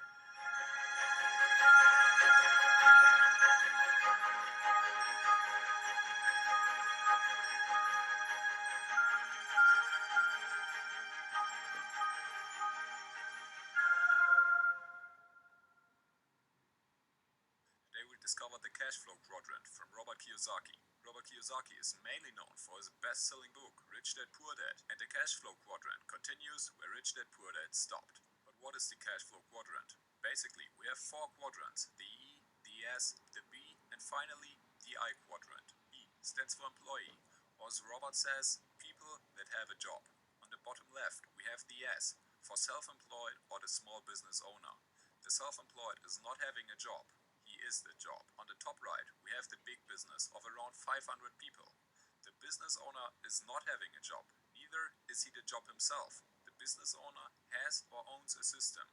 Speaker 15: Today we discovered the cash flow quadrant from Robert Kiyosaki. Robert Kiyosaki is mainly known for his best-selling book, Rich Dad Poor Dad, and the cash flow quadrant continues where Rich Dad Poor Dad stopped. But what is the cash flow quadrant? Basically, we have 4 quadrants, the E, the S, the B, and finally the I quadrant. E stands for employee, or as Robert says, people that have a job. On the bottom left, we have the S, for self-employed or the small business owner. The self-employed is not having a job. He is the job. On the top right, we have the big business of around 500 people. The business owner is not having a job. Neither is he the job himself. The business owner has or owns a system.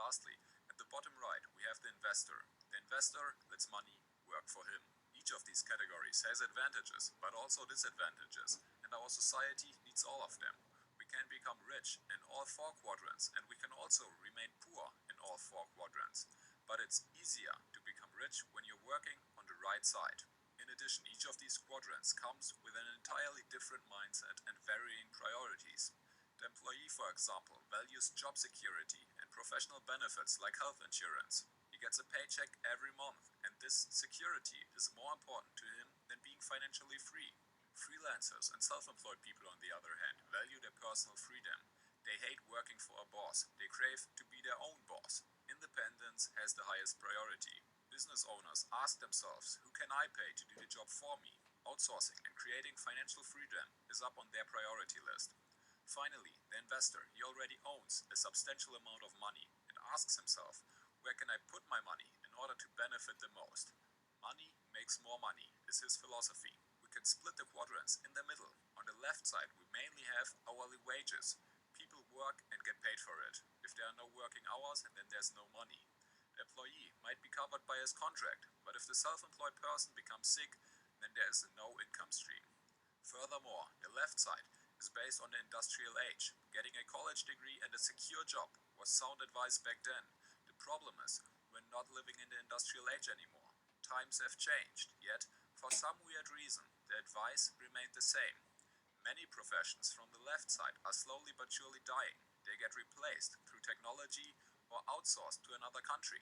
Speaker 15: Lastly, at the bottom right, we have the investor. The investor lets money work for him. Each of these categories has advantages, but also disadvantages, and our society needs all of them. We can become rich in all 4 quadrants, and we can also remain poor in all 4 quadrants. But it's easier to become rich when you're working on the right side. In addition, each of these quadrants comes with an entirely different mindset and varying priorities. The employee, for example, values job security and professional benefits like health insurance. He gets a paycheck every month, and this security is more important to him than being financially free. Freelancers and self-employed people, on the other hand, value their personal freedom. They hate working for a boss. They crave to be their own boss. Independence has the highest priority. Business owners ask themselves, who can I pay to do the job for me? Outsourcing and creating financial freedom is up on their priority list. Finally, the investor, he already owns a substantial amount of money and asks himself, where can I put my money in order to benefit the most? Money makes more money is his philosophy. We can split the quadrants in the middle. On the left side, we mainly have hourly wages. People work and get paid for it. If there are no working hours, then there's no money. The employee might be covered by his contract, but if the self-employed person becomes sick, then there is no income stream. Furthermore, the left side is based on the industrial age. Getting a college degree and a secure job was sound advice back then. The problem is, we're not living in the industrial age anymore. Times have changed, yet, for some weird reason, the advice remained the same. Many professions from the left side are slowly but surely dying. They get replaced through technology or outsourced to another country.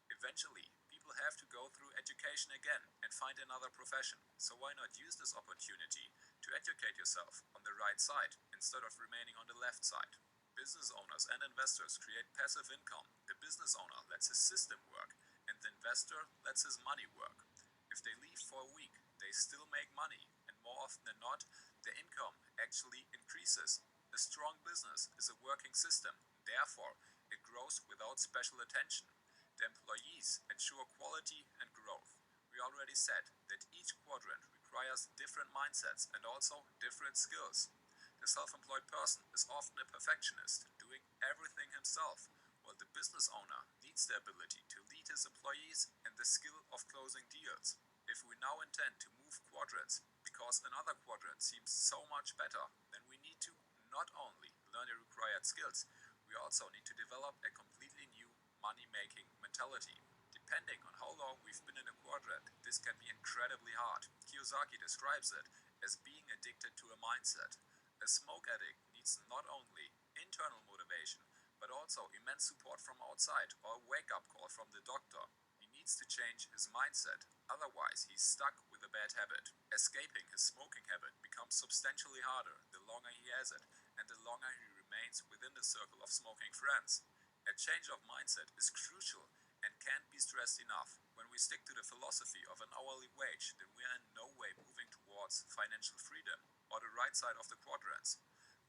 Speaker 15: Eventually, people have to go through education again and find another profession. So why not use this opportunity to educate yourself on the right side instead of remaining on the left side? Business owners and investors create passive income. The business owner lets his system work, and the investor lets his money work. If they leave for a week, they still make money, and more often than not, the income actually increases. A strong business is a working system, therefore it grows without special attention. The employees ensure quality and growth. We already said that each quadrant requires different mindsets and also different skills. The self-employed person is often a perfectionist, doing everything himself, while the business owner needs the ability to lead his employees and the skill of closing deals. If we now intend to move quadrants because another quadrant seems so much better, then we need to not only learn the required skills, we also need to develop a completely new money-making mentality. Depending on how long we've been in a quadrant, this can be incredibly hard. Kiyosaki describes it as being addicted to a mindset. A smoke addict needs not only internal motivation, but also immense support from outside or a wake-up call from the doctor. He needs to change his mindset, otherwise he's stuck with a bad habit. Escaping his smoking habit becomes substantially harder the longer he has it, and the longer he remains within the circle of smoking friends. A change of mindset is crucial and can't be stressed enough. When we stick to the philosophy of an hourly wage, then we are in no way moving towards financial freedom or the right side of the quadrants.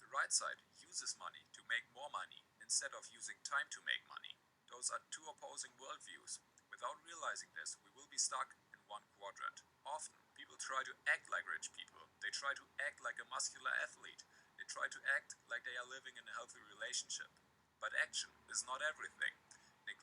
Speaker 15: The right side uses money to make more money instead of using time to make money. Those are two opposing worldviews. Without realizing this, we will be stuck in one quadrant. Often, people try to act like rich people. They try to act like a muscular athlete. They try to act like they are living in a healthy relationship. But action is not everything.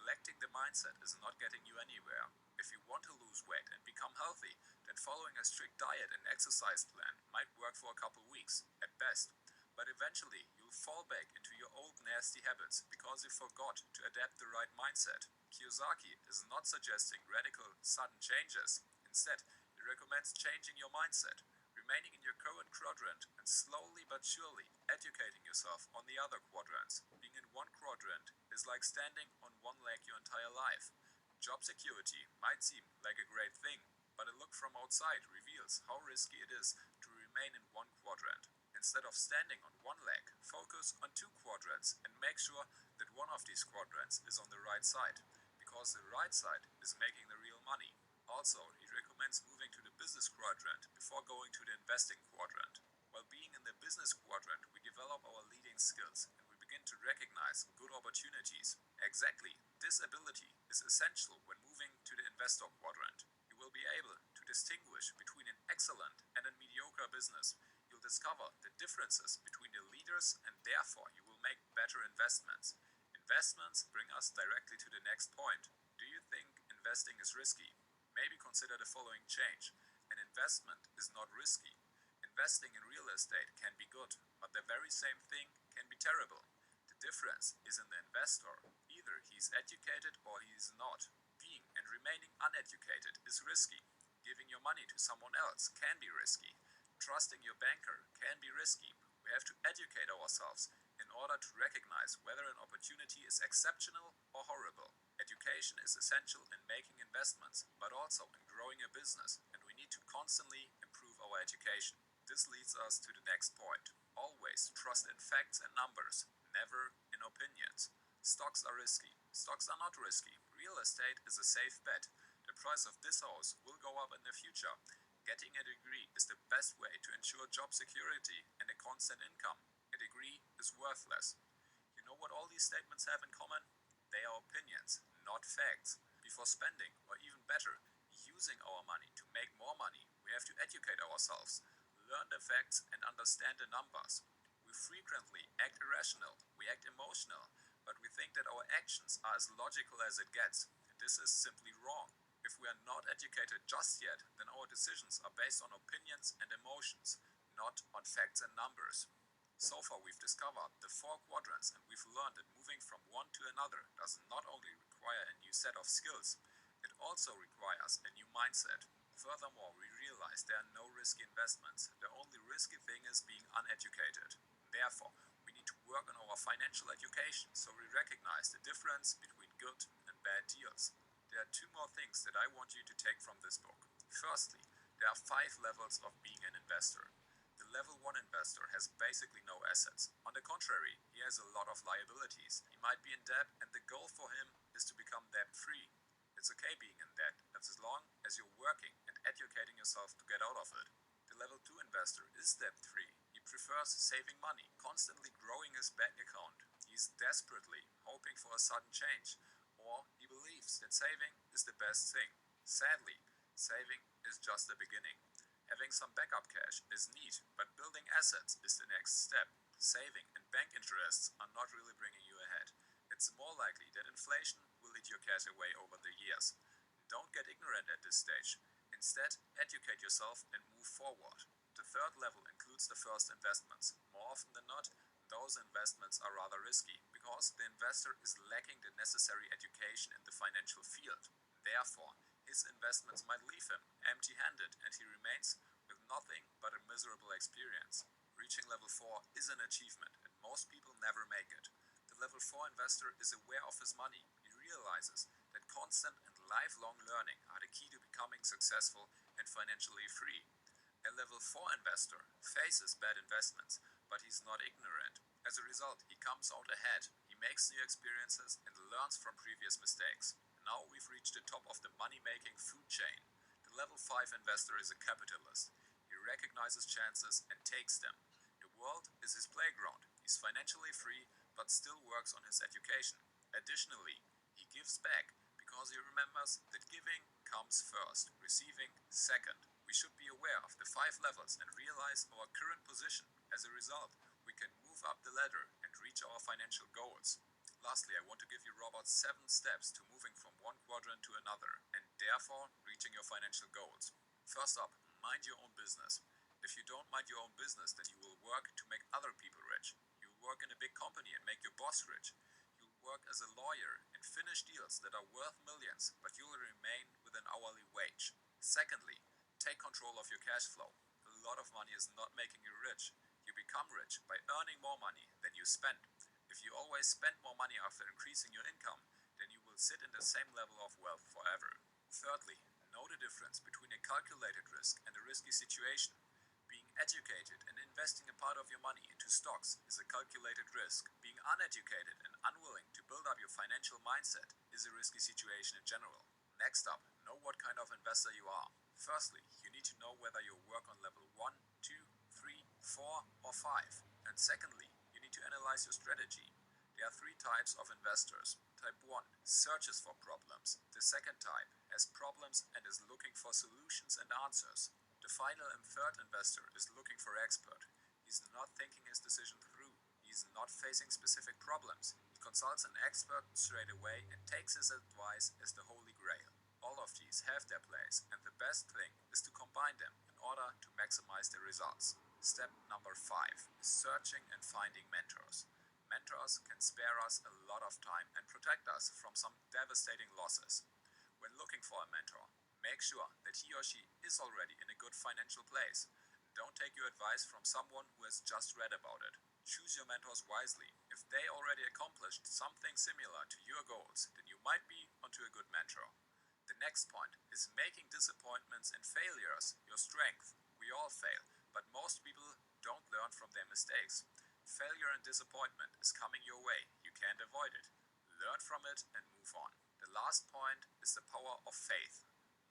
Speaker 15: neglecting the mindset is not getting you anywhere. If you want to lose weight and become healthy, then following a strict diet and exercise plan might work for a couple weeks, at best. But eventually, you'll fall back into your old nasty habits because you forgot to adapt the right mindset. Kiyosaki is not suggesting radical, sudden changes. Instead, he recommends changing your mindset, remaining in your current quadrant, and slowly but surely educating yourself on the other quadrants. Being in one quadrant is like standing on one leg your entire life. Job security might seem like a great thing, but a look from outside reveals how risky it is to remain in one quadrant. Instead of standing on one leg, focus on two quadrants and make sure that one of these quadrants is on the right side, because the right side is making the real money. Also, he recommends moving to the business quadrant before going to the investing quadrant. While being in the business quadrant, we develop our leading skills and we begin to recognize good opportunities. Exactly, this ability is essential when moving to the investor quadrant. You will be able to distinguish between an excellent and a mediocre business. You'll discover the differences between the leaders and therefore you will make better investments. Investments bring us directly to the next point. Do you think investing is risky? Maybe consider the following change. An investment is not risky. Investing in real estate can be good, but the very same thing can be terrible. The difference is in the investor. Either he's educated or he is not. Being and remaining uneducated is risky. Giving your money to someone else can be risky. Trusting your banker can be risky. We have to educate ourselves in order to recognize whether an opportunity is exceptional or horrible. Education is essential in making investments, but also in growing a business, and we need to constantly improve our education. This leads us to the next point. Always trust in facts and numbers, never in opinions. Stocks are risky. Stocks are not risky. Real estate is a safe bet. The price of this house will go up in the future. Getting a degree is the best way to ensure job security and a constant income. A degree is worthless. You know what all these statements have in common? They are opinions, not facts. Before spending, or even better, using our money to make more money, we have to educate ourselves, learn the facts and understand the numbers. We frequently act irrational, we act emotional, but we think that our actions are as logical as it gets. This is simply wrong. If we are not educated just yet, then our decisions are based on opinions and emotions, not on facts and numbers. So far we've discovered the four quadrants and we've learned that moving from one to another does not only require a new set of skills, it also requires a new mindset. Furthermore, we realize there are no risky investments. The only risky thing is being uneducated. Therefore, we need to work on our financial education so we recognize the difference between good and bad deals. There are two more things that I want you to take from this book. Firstly, there are 5 levels of being an investor. The level 1 investor has basically no assets. On the contrary, he has a lot of liabilities. He might be in debt and the goal for him is to become debt-free. It's okay being in debt as long as you're working and educating yourself to get out of it. The level 2 investor is debt-free. He prefers saving money, constantly growing his bank account. He's desperately hoping for a sudden change. Or he believes that saving is the best thing. Sadly, saving is just the beginning. Having some backup cash is neat, but building assets is the next step. Saving and bank interests are not really bringing you ahead. It's more likely that inflation will eat your cash away over the years. Don't get ignorant at this stage. Instead, educate yourself and move forward. The third level includes the first investments. More often than not, those investments are rather risky because the investor is lacking the necessary education in the financial field. Therefore, his investments might leave him empty-handed and he remains with nothing but a miserable experience. Reaching level 4 is an achievement and most people never make it. The level 4 investor is aware of his money. He realizes that constant and lifelong learning are the key to becoming successful and financially free. A level 4 investor faces bad investments, but he's not ignorant. As a result, he comes out ahead, he makes new experiences and learns from previous mistakes. Now we've reached the top of the money-making food chain. The level 5 investor is a capitalist. He recognizes chances and takes them. The world is his playground. He's financially free, but still works on his education. Additionally, he gives back because he remembers that giving comes first, receiving second. We should be aware of the 5 levels and realize our current position. As a result, we can move up the ladder and reach our financial goals. Lastly, I want to give you Robert 7 steps to moving from one quadrant to another and therefore reaching your financial goals. First up, mind your own business. If you don't mind your own business, then you will work to make other people rich. You will work in a big company and make your boss rich. You will work as a lawyer and finish deals that are worth millions, but you will remain with an hourly wage. Secondly, take control of your cash flow. A lot of money is not making you rich. You become rich by earning more money than you spend. If you always spend more money after increasing your income, then you will sit in the same level of wealth forever. Thirdly, know the difference between a calculated risk and a risky situation. Being educated and investing a part of your money into stocks is a calculated risk. Being uneducated and unwilling to build up your financial mindset is a risky situation in general. Next up, know what kind of investor you are. Firstly, you need to know whether you work on level 1, 2, 3, 4, or 5. And secondly, you need to analyze your strategy. There are 3 types of investors. Type 1 searches for problems. The second type has problems and is looking for solutions and answers. The final and third investor is looking for expert. He's not thinking his decision through. He's not facing specific problems. He consults an expert straight away and takes his advice as the holy grail. All of these have their place, and the best thing is to combine them in order to maximize the results. Step number 5 is searching and finding mentors. Mentors can spare us a lot of time and protect us from some devastating losses. When looking for a mentor, make sure that he or she is already in a good financial place. Don't take your advice from someone who has just read about it. Choose your mentors wisely. If they already accomplished something similar to your goals, then you might be onto a good mentor. The next point is making disappointments and failures your strength. We all fail, but most people don't learn from their mistakes. Failure and disappointment is coming your way. You can't avoid it. Learn from it and move on. The last point is the power of faith.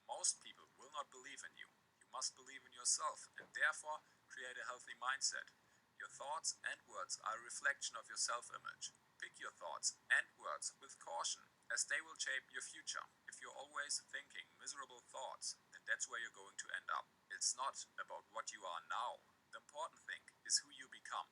Speaker 15: Most people will not believe in you. You must believe in yourself and therefore create a healthy mindset. Your thoughts and words are a reflection of your self-image. Pick your thoughts and words with caution, as they will shape your future. If you're always thinking miserable thoughts, then that's where you're going to end up. It's not about what you are now. The important thing is who you become.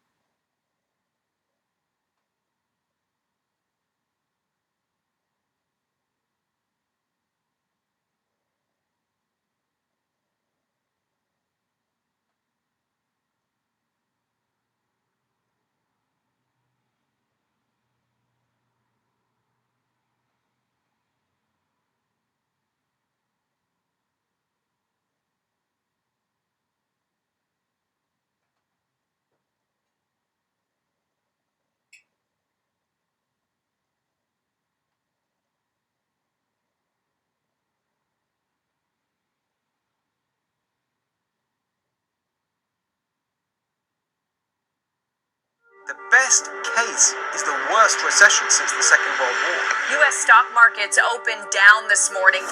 Speaker 4: The best case is the worst recession since the Second World War.
Speaker 2: U.S. stock markets opened down this morning.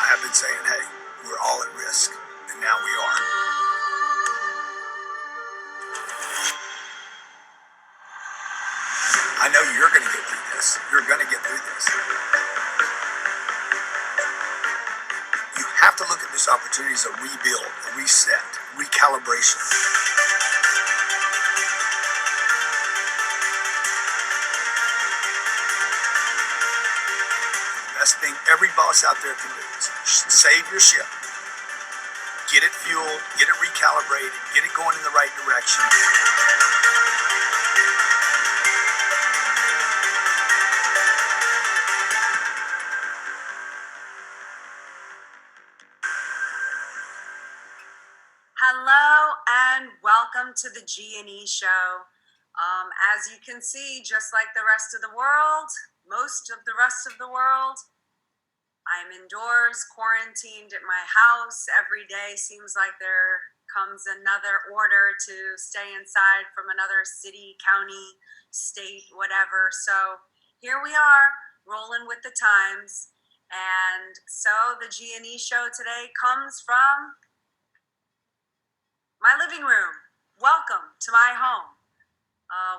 Speaker 12: I have been saying, hey, we're all at risk, and now we are. I know you're going to get through this. You're going to get through this. You have to look at this opportunity as a rebuild, a reset, recalibration. The best thing every boss out there can do is save your ship, get it fueled, get it recalibrated, get it going in the right direction.
Speaker 3: Hello and welcome to the G&E show. As you can see, just like the rest of the world, most of the rest of the world, I'm indoors, quarantined at my house. Every day seems like there comes another order to stay inside from another city, county, state, whatever. So here we are, rolling with the times. And so the G&E show today comes from my living room. Welcome to my home.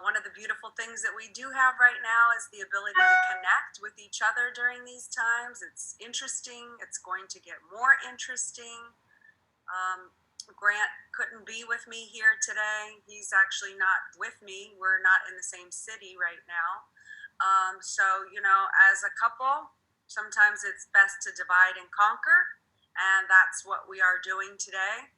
Speaker 3: One of the beautiful things that we do have right now is the ability to connect with each other during these times. It's interesting. It's going to get more interesting. Grant couldn't be with me here today. He's actually not with me. We're not in the same city right now. So, you know, as a couple, sometimes it's best to divide and conquer, and that's what we are doing today.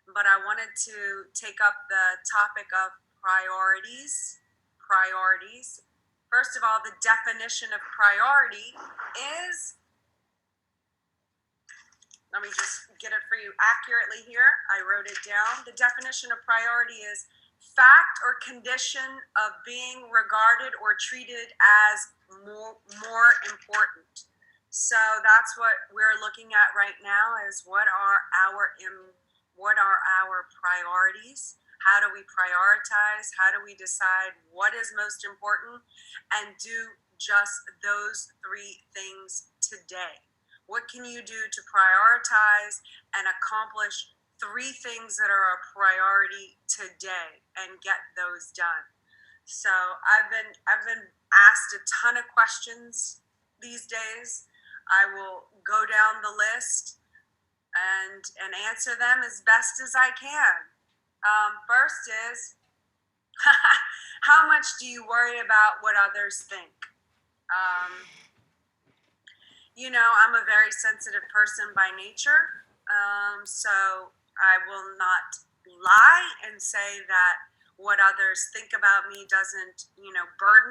Speaker 3: But I wanted to take up the topic of priorities. Priorities. First of all, the definition of priority is, let me just get it for you accurately here. I wrote it down. The definition of priority is fact or condition of being regarded or treated as more important. So that's what we're looking at right now is what are our priorities? How do we prioritize? How do we decide what is most important and do just those three things today? What can you do to prioritize and accomplish three things that are a priority today and get those done? So I've been asked a ton of questions these days. I will go down the list and answer them as best as I can. First is, how much do you worry about what others think? You know, I'm a very sensitive person by nature, so I will not lie and say that what others think about me doesn't, you know, burden